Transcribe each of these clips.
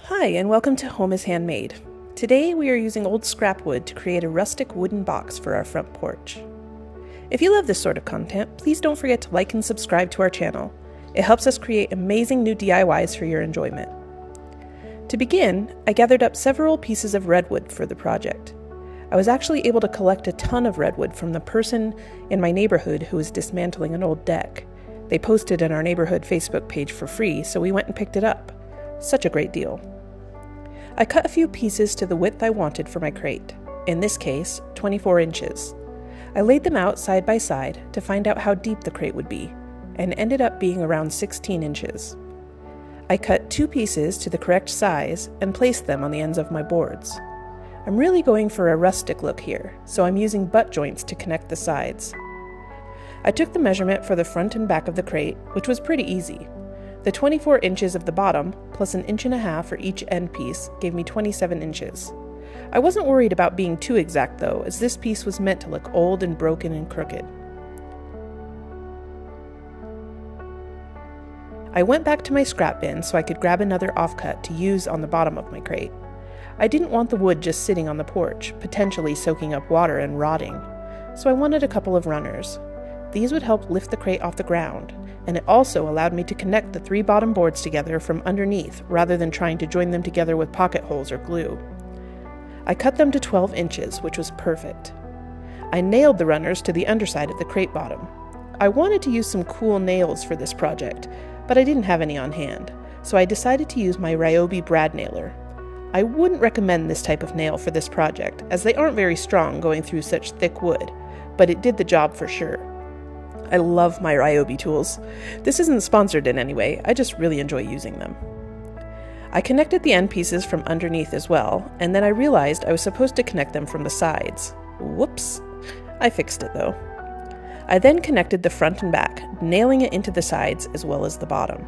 Hi, and welcome to Home is Handmade. Today we are using old scrap wood to create a rustic wooden box for our front porch. If you love this sort of content, please don't forget to like and subscribe to our channel. It helps us create amazing new DIYs for your enjoyment. To begin, I gathered up several pieces of redwood for the project. I was actually able to collect a ton of redwood from the person in my neighborhood who was dismantling an old deck. They posted in our neighborhood Facebook page for free, so we went and picked it up. Such a great deal. I cut a few pieces to the width I wanted for my crate, in this case, 24 inches. I laid them out side by side to find out how deep the crate would be, and ended up being around 16 inches. I cut 2 pieces to the correct size and placed them on the ends of my boards. I'm really going for a rustic look here, so I'm using butt joints to connect the sides. I took the measurement for the front and back of the crate, which was pretty easy. The 24 inches of the bottom, plus 1.5 inches for each end piece, gave me 27 inches. I wasn't worried about being too exact though, as this piece was meant to look old and broken and crooked. I went back to my scrap bin so I could grab another offcut to use on the bottom of my crate. I didn't want the wood just sitting on the porch, potentially soaking up water and rotting, so I wanted a couple of runners. These would help lift the crate off the ground, and it also allowed me to connect the 3 bottom boards together from underneath rather than trying to join them together with pocket holes or glue. I cut them to 12 inches, which was perfect. I nailed the runners to the underside of the crate bottom. I wanted to use some cool nails for this project, but I didn't have any on hand, so I decided to use my Ryobi brad nailer. I wouldn't recommend this type of nail for this project, as they aren't very strong going through such thick wood, but it did the job for sure. I love my Ryobi tools. This isn't sponsored in any way, I just really enjoy using them. I connected the end pieces from underneath as well, and then I realized I was supposed to connect them from the sides. Whoops! I fixed it though. I then connected the front and back, nailing it into the sides as well as the bottom.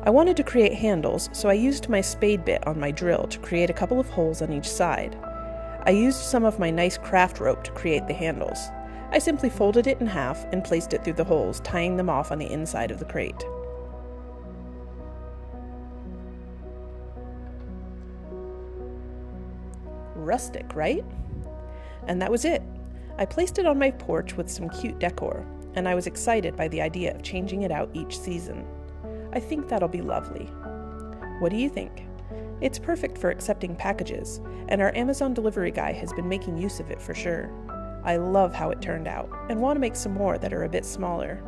I wanted to create handles, so I used my spade bit on my drill to create a couple of holes on each side. I used some of my nice craft rope to create the handles. I simply folded it in half and placed it through the holes, tying them off on the inside of the crate. Rustic, right? And that was it. I placed it on my porch with some cute decor, and I was excited by the idea of changing it out each season. I think that'll be lovely. What do you think? It's perfect for accepting packages, and our Amazon delivery guy has been making use of it for sure. I love how it turned out, and want to make some more that are a bit smaller.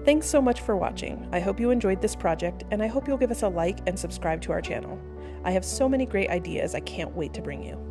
Thanks so much for watching. I hope you enjoyed this project, and I hope you'll give us a like and subscribe to our channel. I have so many great ideas I can't wait to bring you.